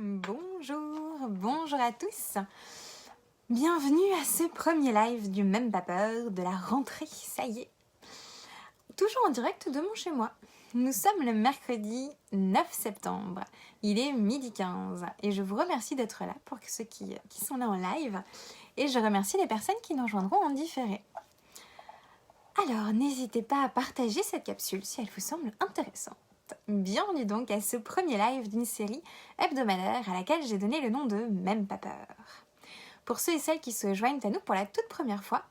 Bonjour à tous. Bienvenue à ce premier live du Même pas peur de la rentrée, ça y est. Toujours en direct de mon chez moi. Nous sommes le mercredi 9 septembre. Il est 12h15 et je vous remercie d'être là pour ceux qui sont là en live. Et je remercie les personnes qui nous rejoindront en différé. Alors, n'hésitez pas à partager cette capsule si elle vous semble intéressante. Bienvenue donc à ce premier live d'une série hebdomadaire à laquelle j'ai donné le nom de Même pas peur. Pour ceux et celles qui se joignent à nous pour la toute première fois,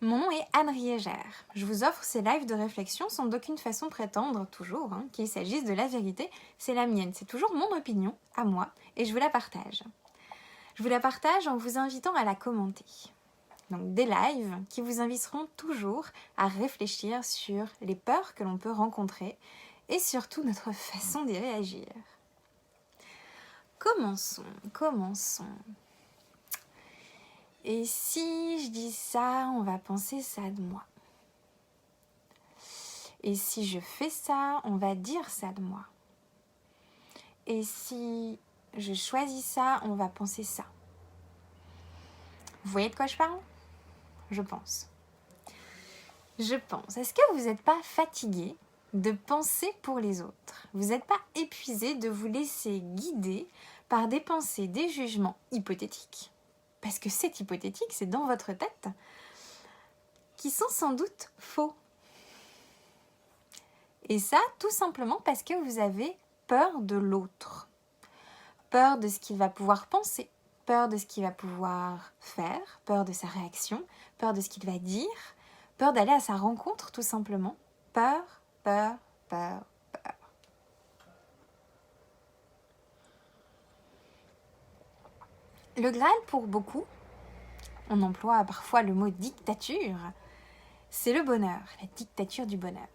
mon nom est Anne Riégère. Je vous offre ces lives de réflexion sans d'aucune façon prétendre, toujours, qu'il s'agisse de la vérité, c'est la mienne, c'est toujours mon opinion, à moi, et je vous la partage. Je vous la partage en vous invitant à la commenter. Donc des lives qui vous inviteront toujours à réfléchir sur les peurs que l'on peut rencontrer et surtout notre façon d'y réagir. Commençons. Et si je dis ça, on va penser ça de moi. Et si je fais ça, on va dire ça de moi. Et si je choisis ça, on va penser ça. Vous voyez de quoi je parle ? Je pense. Est-ce que vous n'êtes pas fatigué de penser pour les autres ? Vous n'êtes pas épuisé de vous laisser guider par des pensées, des jugements hypothétiques ? Parce que c'est hypothétique, c'est dans votre tête, qui sont sans doute faux. Et ça, tout simplement parce que vous avez peur de l'autre. Peur de ce qu'il va pouvoir penser, peur de ce qu'il va pouvoir faire, peur de sa réaction, peur de ce qu'il va dire, peur d'aller à sa rencontre, tout simplement. Peur. Le Graal, pour beaucoup, on emploie parfois le mot dictature, c'est le bonheur, la dictature du bonheur.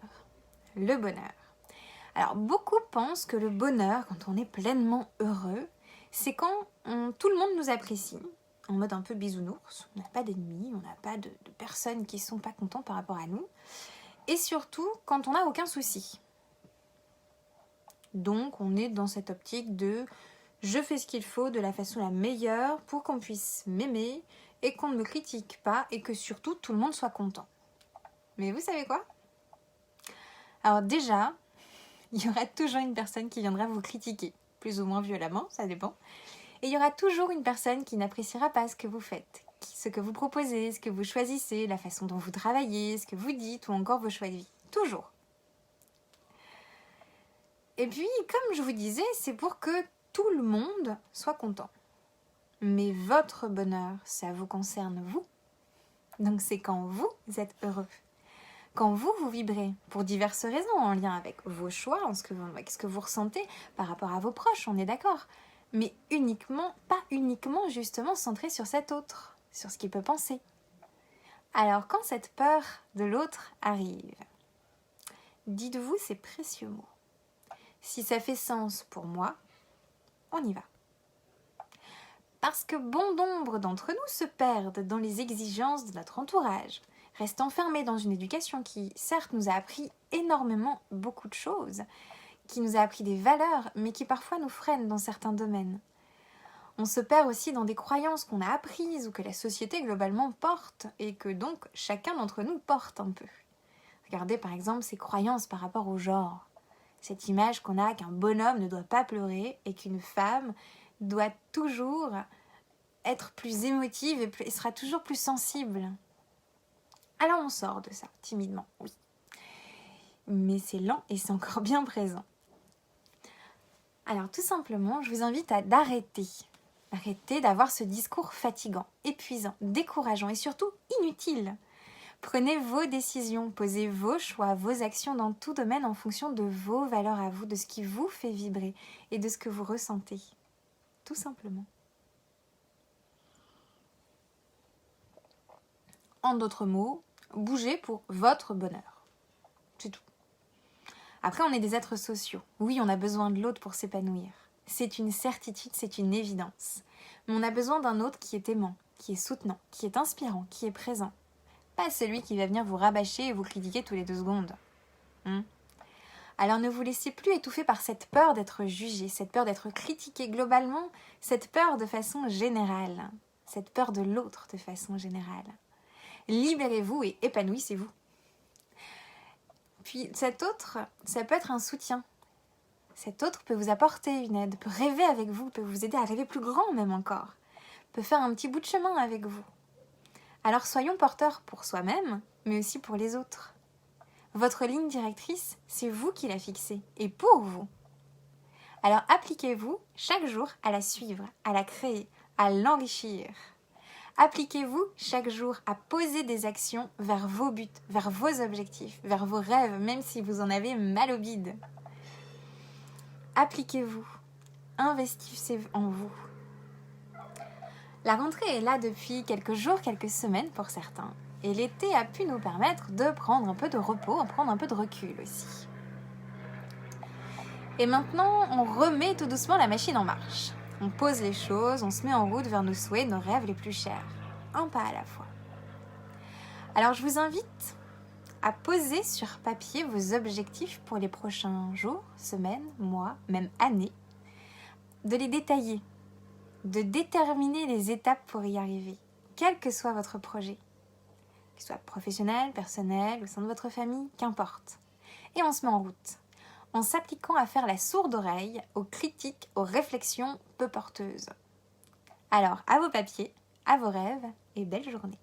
Le bonheur. Alors, beaucoup pensent que le bonheur, quand on est pleinement heureux, c'est quand tout le monde nous apprécie, en mode un peu bisounours, on n'a pas d'ennemis, on n'a pas de personnes qui ne sont pas contents par rapport à nous, et surtout quand on n'a aucun souci. Donc, on est dans cette optique de je fais ce qu'il faut de la façon la meilleure pour qu'on puisse m'aimer et qu'on ne me critique pas et que surtout tout le monde soit content. Mais vous savez quoi ? Alors déjà, il y aura toujours une personne qui viendra vous critiquer, plus ou moins violemment, ça dépend. Et il y aura toujours une personne qui n'appréciera pas ce que vous faites, ce que vous proposez, ce que vous choisissez, la façon dont vous travaillez, ce que vous dites ou encore vos choix de vie. Toujours. Et puis, comme je vous disais, c'est pour que tout le monde soit content. Mais votre bonheur, ça vous concerne vous. Donc c'est quand vous êtes heureux. Quand vous vibrez, pour diverses raisons, en lien avec vos choix, avec ce que vous ressentez par rapport à vos proches, on est d'accord. Mais pas uniquement justement centré sur cet autre, sur ce qu'il peut penser. Alors quand cette peur de l'autre arrive, dites-vous ces précieux mots. Si ça fait sens pour moi, on y va. Parce que bon nombre d'entre nous se perdent dans les exigences de notre entourage, restent enfermés dans une éducation qui, certes, nous a appris énormément beaucoup de choses, qui nous a appris des valeurs, mais qui parfois nous freinent dans certains domaines. On se perd aussi dans des croyances qu'on a apprises ou que la société globalement porte et que donc chacun d'entre nous porte un peu. Regardez par exemple ces croyances par rapport au genre. Cette image qu'on a qu'un bonhomme ne doit pas pleurer et qu'une femme doit toujours être plus émotive et sera toujours plus sensible. Alors on sort de ça, timidement, oui. Mais c'est lent et c'est encore bien présent. Alors tout simplement, je vous invite à d'arrêter d'avoir ce discours fatigant, épuisant, décourageant et surtout inutile. Prenez vos décisions, posez vos choix, vos actions dans tout domaine en fonction de vos valeurs à vous, de ce qui vous fait vibrer et de ce que vous ressentez. Tout simplement. En d'autres mots, bougez pour votre bonheur. C'est tout. Après, on est des êtres sociaux. Oui, on a besoin de l'autre pour s'épanouir. C'est une certitude, c'est une évidence. Mais on a besoin d'un autre qui est aimant, qui est soutenant, qui est inspirant, qui est présent. Pas celui qui va venir vous rabâcher et vous critiquer tous les 2 secondes. Alors ne vous laissez plus étouffer par cette peur d'être jugé, cette peur d'être critiqué globalement, cette peur de façon générale, cette peur de l'autre de façon générale. Libérez-vous et épanouissez-vous. Puis cet autre, ça peut être un soutien. Cet autre peut vous apporter une aide, peut rêver avec vous, peut vous aider à rêver plus grand même encore, peut faire un petit bout de chemin avec vous. Alors soyons porteurs pour soi-même, mais aussi pour les autres. Votre ligne directrice, c'est vous qui la fixez, et pour vous. Alors appliquez-vous chaque jour à la suivre, à la créer, à l'enrichir. Appliquez-vous chaque jour à poser des actions vers vos buts, vers vos objectifs, vers vos rêves, même si vous en avez mal au bide. Appliquez-vous, investissez en vous. La rentrée est là depuis quelques jours, quelques semaines pour certains. Et l'été a pu nous permettre de prendre un peu de repos, de prendre un peu de recul aussi. Et maintenant, on remet tout doucement la machine en marche. On pose les choses, on se met en route vers nos souhaits, nos rêves les plus chers. Un pas à la fois. Alors je vous invite à poser sur papier vos objectifs pour les prochains jours, semaines, mois, même années. De les détailler, de déterminer les étapes pour y arriver, quel que soit votre projet. Qu'il soit professionnel, personnel, au sein de votre famille, qu'importe. Et on se met en route, en s'appliquant à faire la sourde oreille aux critiques, aux réflexions peu porteuses. Alors, à vos papiers, à vos rêves, et belle journée.